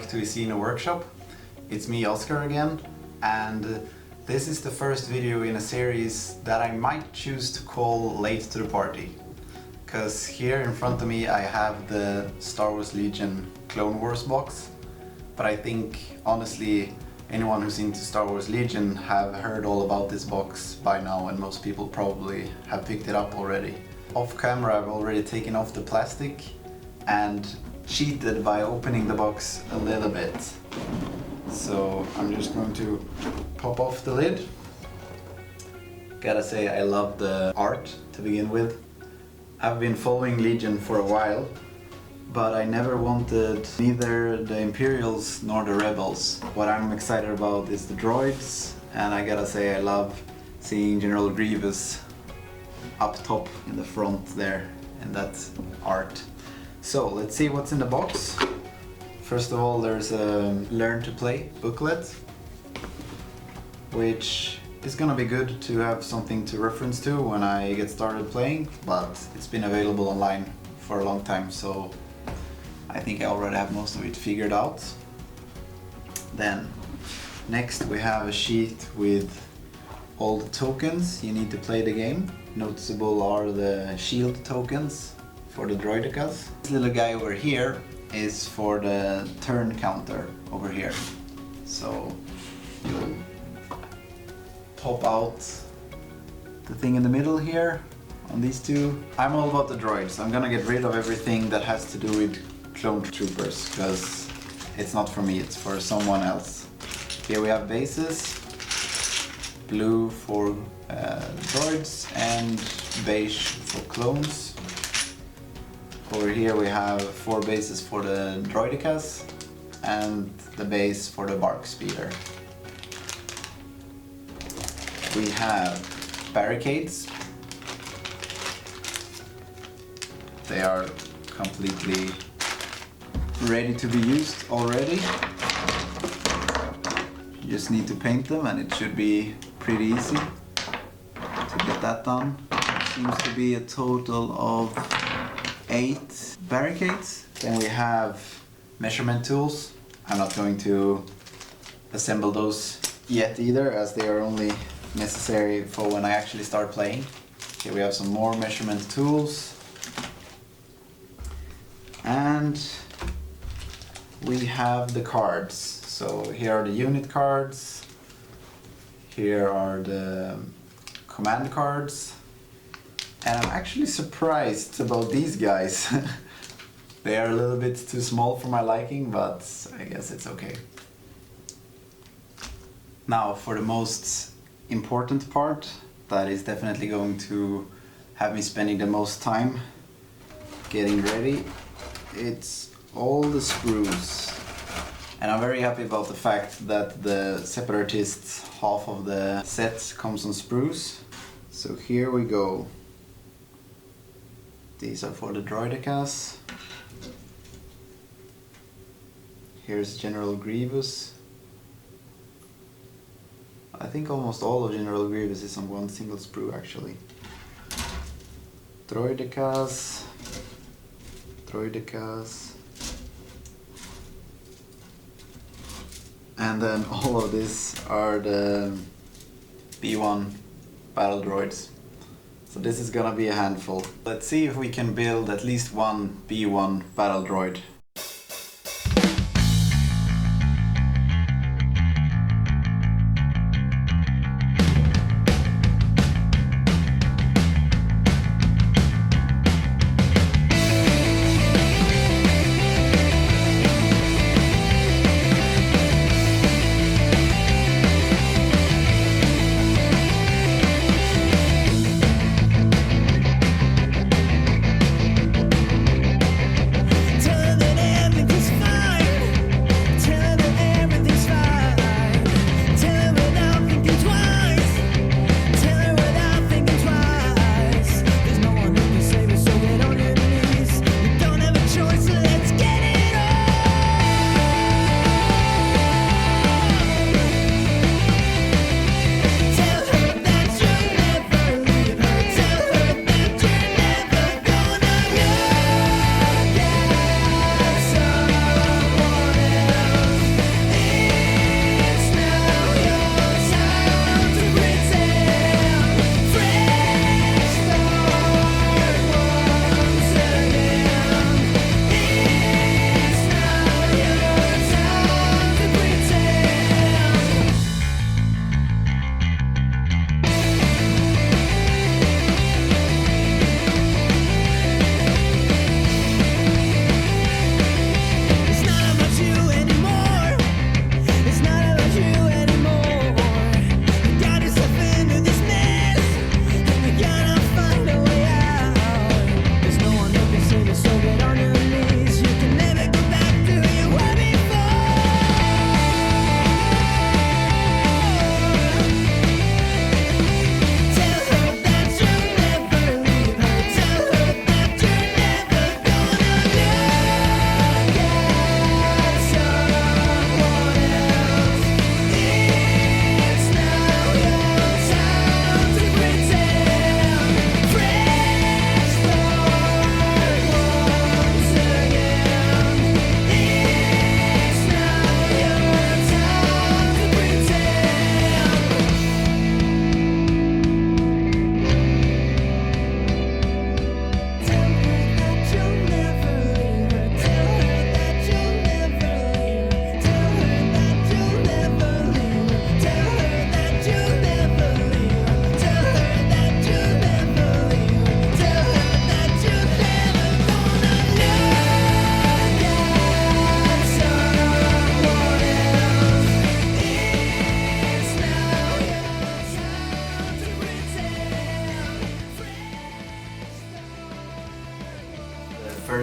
back to Isino Workshop. It's me, Oscar, again, and this is the first video in a series that I might choose to call Late to the Party. Because here in front of me I have the Star Wars Legion Clone Wars box, but I think honestly anyone who's into Star Wars Legion have heard all about this box by now, and most people probably have picked it up already. Off camera I've already taken off the plastic and cheated by opening the box a little bit. So I'm just going to pop off the lid. Gotta say, I love the art to begin with. I've been following Legion for a while, but I never wanted neither the Imperials nor the Rebels. What I'm excited about is the droids, and I gotta say I love seeing General Grievous up top in the front there in that art. So let's see what's in the box. First of all, there's a Learn to Play booklet, which is gonna be good to have something to reference to when I get started playing, but it's been available online for a long time, so I think I already have most of it figured out. Then, next we have a sheet with all the tokens you need to play the game. Noticeable are the shield tokens for the Droidekas. This little guy over here is for the turn counter over here. So you'll pop out the thing in the middle here on these two. I'm all about the droids. I'm gonna get rid of everything that has to do with clone troopers, because it's not for me, it's for someone else. Here we have bases, blue for droids and beige for clones. Over here we have 4 bases for the Droidekas and the base for the Bark Speeder. We have barricades. They are completely ready to be used already. You just need to paint them and it should be pretty easy to get that done. Seems to be a total of 8 barricades. Then we have measurement tools. I'm not going to assemble those yet either, as they are only necessary for when I actually start playing. Here we have some more measurement tools. And we have the cards. So here are the unit cards. Here are the command cards. And I'm actually surprised about these guys. They are a little bit too small for my liking, but I guess it's okay. Now for the most important part, that is definitely going to have me spending the most time getting ready. It's all the sprues. And I'm very happy about the fact that the Separatists half of the set comes on sprues. So here we go. These are for the Droidekas. Here's General Grievous. I think almost all of General Grievous is on one single sprue actually. Droidekas. And then all of these are the B1 Battledroids. So this is gonna be a handful. Let's see if we can build at least one B1 Battledroid. Turn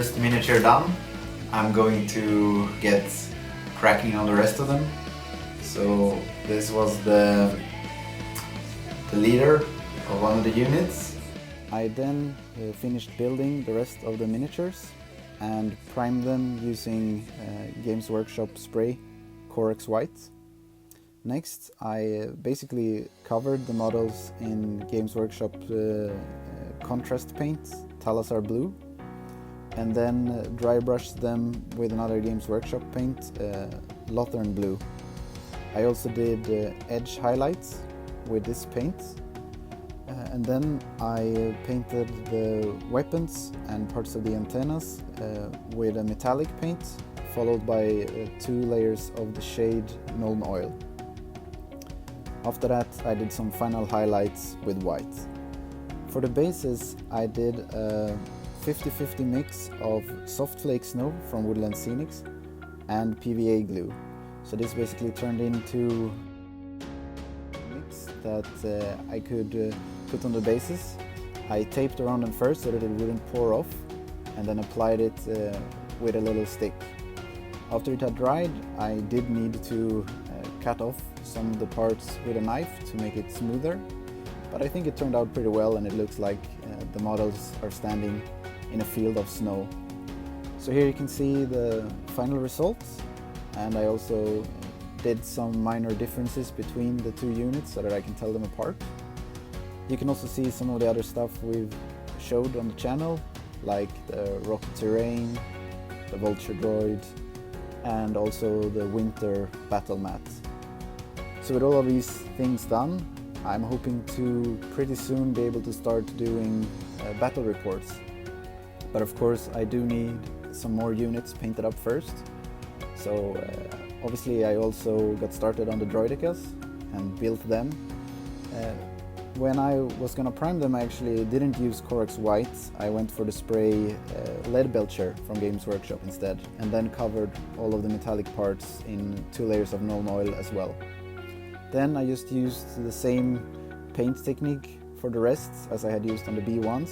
first miniature done, I'm going to get cracking on the rest of them. So this was the leader of one of the units. I then finished building the rest of the miniatures and primed them using Games Workshop spray Corex White. Next, I basically covered the models in Games Workshop contrast paint, Talazar Blue, and then dry brushed them with another Games Workshop paint, Lothern Blue. I also did edge highlights with this paint, and then I painted the weapons and parts of the antennas with a metallic paint, followed by 2 layers of the shade Nuln Oil. After that, I did some final highlights with white. For the bases, I did a 50-50 mix of soft flake snow from Woodland Scenics and PVA glue. So this basically turned into a mix that I could put on the bases. I taped around them first so that it wouldn't pour off, and then applied it with a little stick. After it had dried, I did need to cut off some of the parts with a knife to make it smoother, but I think it turned out pretty well, and it looks like the models are standing in a field of snow. So here you can see the final results, and I also did some minor differences between the 2 units so that I can tell them apart. You can also see some of the other stuff we've showed on the channel, like the rocket terrain, the vulture droid, and also the winter battle mat. So with all of these things done, I'm hoping to pretty soon be able to start doing battle reports. But of course I do need some more units painted up first. So obviously I also got started on the Droidekas and built them. When I was gonna prime them, I actually didn't use Corex White. I went for the spray Lead Belcher from Games Workshop instead, and then covered all of the metallic parts in 2 layers of Nuln Oil as well. Then I just used the same paint technique for the rest as I had used on the B1s.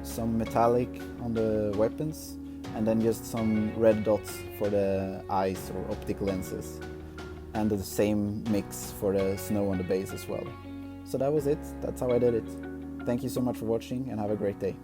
Some metallic on the weapons, and then just some red dots for the eyes or optic lenses. And the same mix for the snow on the base as well. So that was it. That's how I did it. Thank you so much for watching, and have a great day.